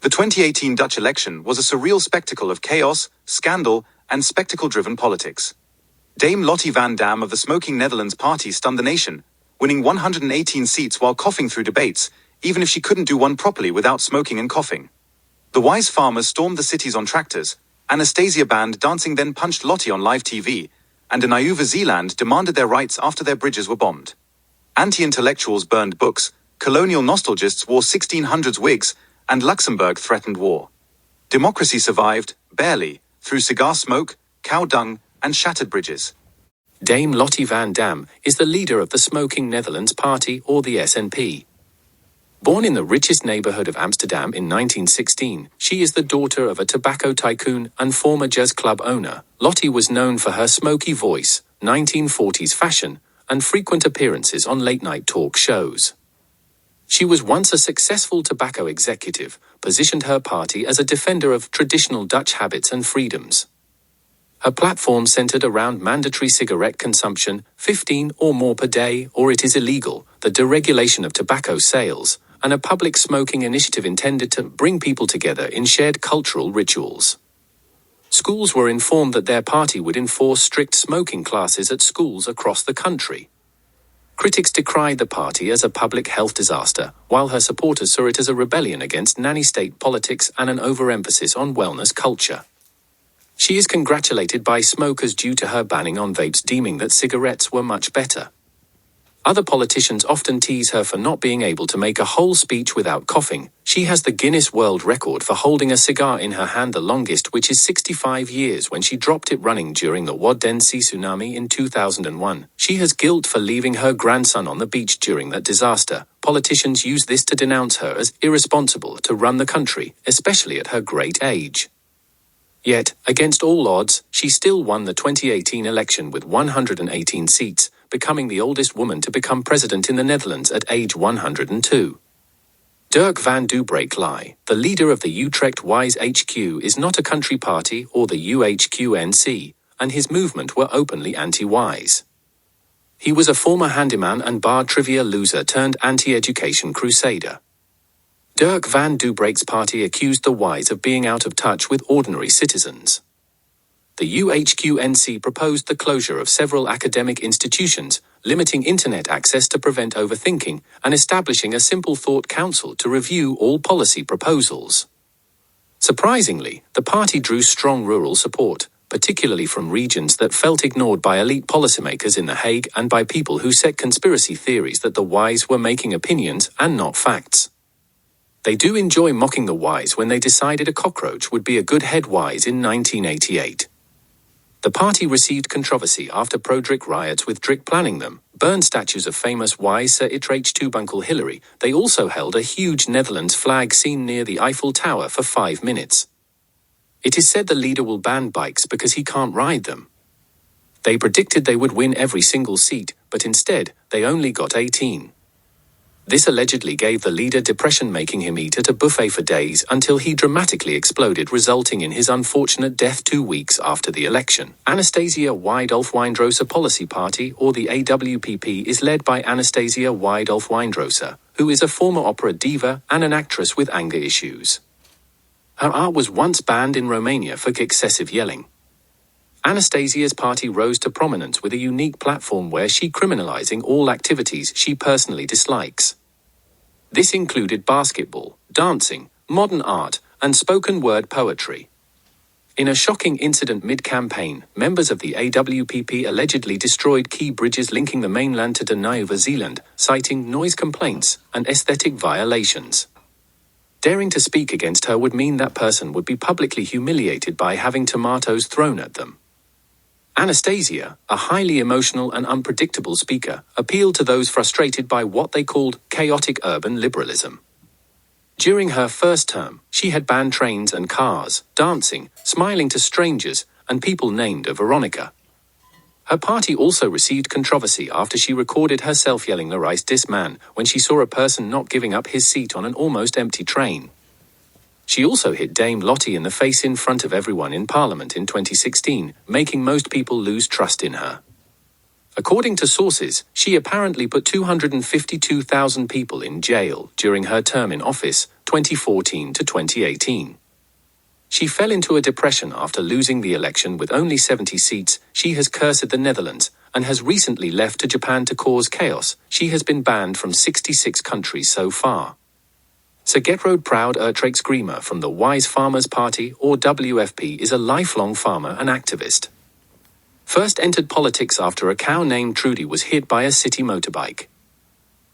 The 2018 Dutch election was a surreal spectacle of chaos, scandal, and spectacle-driven politics. Dame Lottie Van Dam of the Smoking Netherlands Party stunned the nation, winning 118 seats while coughing through debates, even if she couldn't do one properly without smoking and coughing. The wise farmers stormed the cities on tractors, Anastasia banned dancing then punched Lottie on live TV, and in Nieuwe Zeeland demanded their rights after their bridges were bombed. Anti-intellectuals burned books, colonial nostalgists wore 1600s wigs, and Luxembourg threatened war. Democracy survived, barely, through cigar smoke, cow dung, and shattered bridges. Dame Lottie Van Dam is the leader of the Smoking Netherlands Party, or the SNP. Born in the richest neighborhood of Amsterdam in 1916, she is the daughter of a tobacco tycoon and former jazz club owner. Lottie was known for her smoky voice, 1940s fashion, and frequent appearances on late-night talk shows. She was once a successful tobacco executive, positioned her party as a defender of traditional Dutch habits and freedoms. Her platform centered around mandatory cigarette consumption, 15 or more per day, or it is illegal, the deregulation of tobacco sales, and a public smoking initiative intended to bring people together in shared cultural rituals. Schools were informed that their party would enforce strict smoking classes at schools across the country. Critics decried the party as a public health disaster, while her supporters saw it as a rebellion against nanny-state politics and an overemphasis on wellness culture. She is congratulated by smokers due to her banning on vapes, deeming that cigarettes were much better. Other politicians often tease her for not being able to make a whole speech without coughing. She has the Guinness World Record for holding a cigar in her hand the longest, which is 65 years, when she dropped it running during the Waddense tsunami in 2001. She has guilt for leaving her grandson on the beach during that disaster. Politicians use this to denounce her as irresponsible to run the country, especially at her great age. Yet, against all odds, she still won the 2018 election with 118 seats, becoming the oldest woman to become president in the Netherlands at age 102. Dirk van Dubreek Lai, the leader of the Utrecht Wise HQ, is not a country party or the UHQ-NC, and his movement were openly anti-Wise. He was a former handyman and bar trivia loser turned anti-education crusader. Dirk van Dubreek's party accused the Wise of being out of touch with ordinary citizens. The UHQ-NC proposed the closure of several academic institutions, limiting internet access to prevent overthinking, and establishing a simple thought council to review all policy proposals. Surprisingly, the party drew strong rural support, particularly from regions that felt ignored by elite policymakers in The Hague and by people who set conspiracy theories that the Wise were making opinions and not facts. They do enjoy mocking the Wise when they decided a cockroach would be a good head Wise in 1988. The party received controversy after pro-Drick riots, with Drick planning them, burned statues of famous Wise Sir Utrecht Toebunkel Hillary. They also held a huge Netherlands flag seen near the Eiffel Tower for 5 minutes. It is said the leader will ban bikes because he can't ride them. They predicted they would win every single seat, but instead, they only got 18. This allegedly gave the leader depression, making him eat at a buffet for days until he dramatically exploded, resulting in his unfortunate death 2 weeks after the election. Anastasia Wydolf-Windroser Policy Party, or the AWPP, is led by Anastasia Wydolf-Windroser, who is a former opera diva and an actress with anger issues. Her art was once banned in Romania for excessive yelling. Anastasia's party rose to prominence with a unique platform where she criminalizing all activities she personally dislikes. This included basketball, dancing, modern art, and spoken word poetry. In a shocking incident mid-campaign, members of the AWPP allegedly destroyed key bridges linking the mainland to Nieuwe Zeeland, citing noise complaints and aesthetic violations. Daring to speak against her would mean that person would be publicly humiliated by having tomatoes thrown at them. Anastasia, a highly emotional and unpredictable speaker, appealed to those frustrated by what they called chaotic urban liberalism. During her first term, she had banned trains and cars, dancing, smiling to strangers, and people named Veronica. Her party also received controversy after she recorded herself yelling "Larijst dis man" when she saw a person not giving up his seat on an almost empty train. She also hit Dame Lottie in the face in front of everyone in Parliament in 2016, making most people lose trust in her. According to sources, she apparently put 252,000 people in jail during her term in office, 2014 to 2018. She fell into a depression after losing the election with only 70 seats. She has cursed the Netherlands and has recently left to Japan to cause chaos. She has been banned from 66 countries so far. Gertrude Proud Utrecht-Screamer from the Wise Farmers Party, or WFP, is a lifelong farmer and activist. First entered politics after a cow named Trudy was hit by a city motorbike.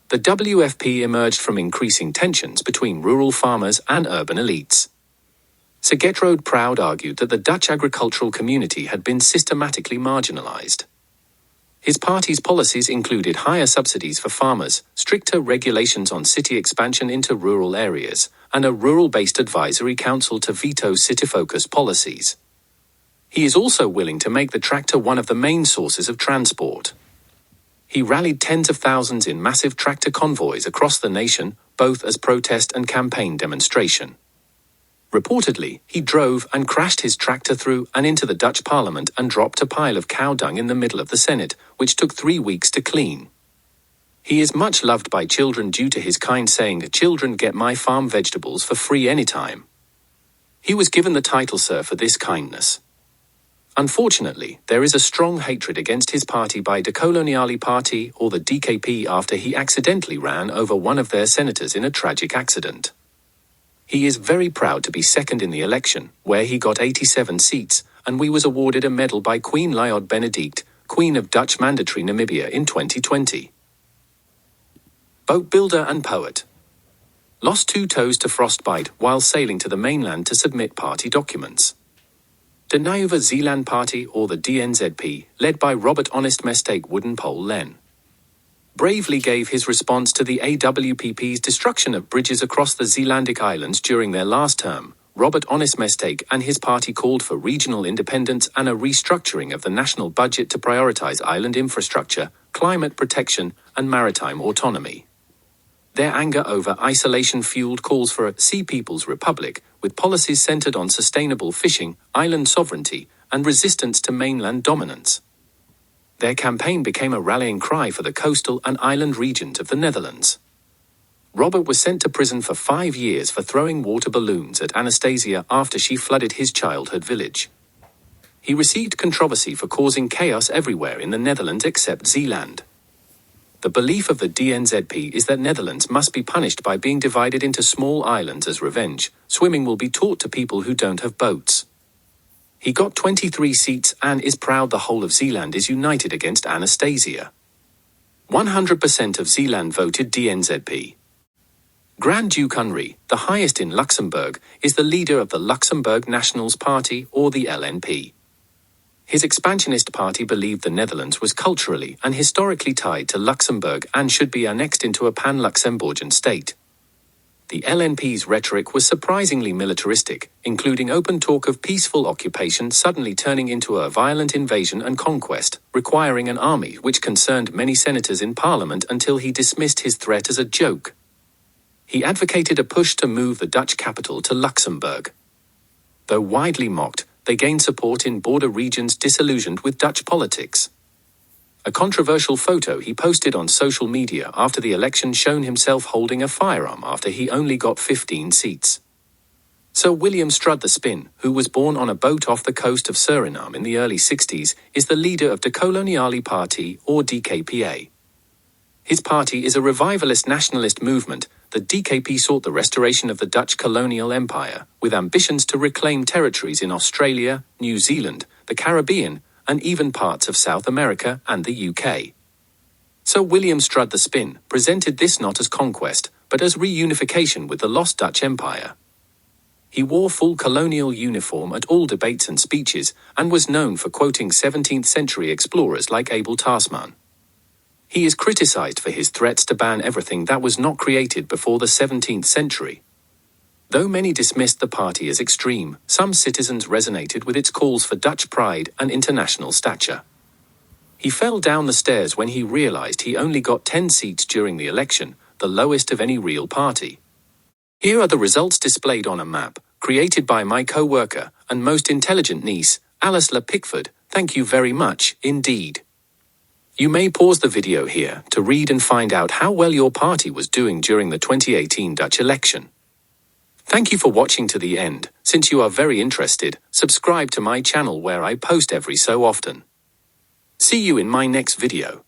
The WFP emerged from increasing tensions between rural farmers and urban elites. Gertrude Proud argued that the Dutch agricultural community had been systematically marginalized. His party's policies included higher subsidies for farmers, stricter regulations on city expansion into rural areas, and a rural-based advisory council to veto city-focused policies. He is also willing to make the tractor one of the main sources of transport. He rallied tens of thousands in massive tractor convoys across the nation, both as protest and campaign demonstration. Reportedly, he drove and crashed his tractor through and into the Dutch parliament and dropped a pile of cow dung in the middle of the Senate, which took 3 weeks to clean. He is much loved by children due to his kind saying, "Children get my farm vegetables for free anytime." He was given the title Sir for this kindness. Unfortunately, there is a strong hatred against his party by De Koloniale Party, or the DKP, after he accidentally ran over one of their senators in a tragic accident. He is very proud to be second in the election, where he got 87 seats, and we was awarded a medal by Queen Lyod Benedict, Queen of Dutch Mandatory Namibia in 2020. Boat builder and poet. Lost 2 toes to frostbite while sailing to the mainland to submit party documents. De Nuwe Zeeland Party, or the DNZP, led by Robert Honest Mestake Woodenpole Len, bravely gave his response to the AWPP's destruction of bridges across the Zeelandic Islands during their last term. Robert Honest Mestake and his party called for regional independence and a restructuring of the national budget to prioritize island infrastructure, climate protection, and maritime autonomy. Their anger over isolation fueled calls for a Sea People's Republic, with policies centered on sustainable fishing, island sovereignty, and resistance to mainland dominance. Their campaign became a rallying cry for the coastal and island regions of the Netherlands. Robert was sent to prison for 5 years for throwing water balloons at Anastasia after she flooded his childhood village. He received controversy for causing chaos everywhere in the Netherlands except Zeeland. The belief of the DNZP is that Netherlands must be punished by being divided into small islands as revenge. Swimming will be taught to people who don't have boats. He got 23 seats and is proud the whole of Zeeland is united against Anastasia. 100% of Zeeland voted DNZP. Grand Duke Henri, the highest in Luxembourg, is the leader of the Luxembourg Nationals Party, or the LNP. His expansionist party believed the Netherlands was culturally and historically tied to Luxembourg and should be annexed into a pan-Luxembourgian state. The LNP's rhetoric was surprisingly militaristic, including open talk of peaceful occupation suddenly turning into a violent invasion and conquest, requiring an army, which concerned many senators in parliament until he dismissed his threat as a joke. He advocated a push to move the Dutch capital to Luxembourg. Though widely mocked, they gained support in border regions disillusioned with Dutch politics. A controversial photo he posted on social media after the election showed himself holding a firearm after he only got 15 seats. Sir William Strudd the Spin, who was born on a boat off the coast of Suriname in the early 60s, is the leader of De Koloniale Party, or DKPA. His party is a revivalist nationalist movement. The DKP sought the restoration of the Dutch colonial empire, with ambitions to reclaim territories in Australia, New Zealand, the Caribbean, and even parts of South America and the UK. Sir William Strudd the Spin presented this not as conquest, but as reunification with the lost Dutch Empire. He wore full colonial uniform at all debates and speeches, and was known for quoting 17th century explorers like Abel Tasman. He is criticized for his threats to ban everything that was not created before the 17th century. Though many dismissed the party as extreme, some citizens resonated with its calls for Dutch pride and international stature. He fell down the stairs when he realized he only got 10 seats during the election, the lowest of any real party. Here are the results displayed on a map, created by my co-worker and most intelligent niece, Alice Le Pickford. Thank you very much, indeed. You may pause the video here to read and find out how well your party was doing during the 2018 Dutch election. Thank you for watching to the end. Since you are very interested, subscribe to my channel where I post every so often. See you in my next video.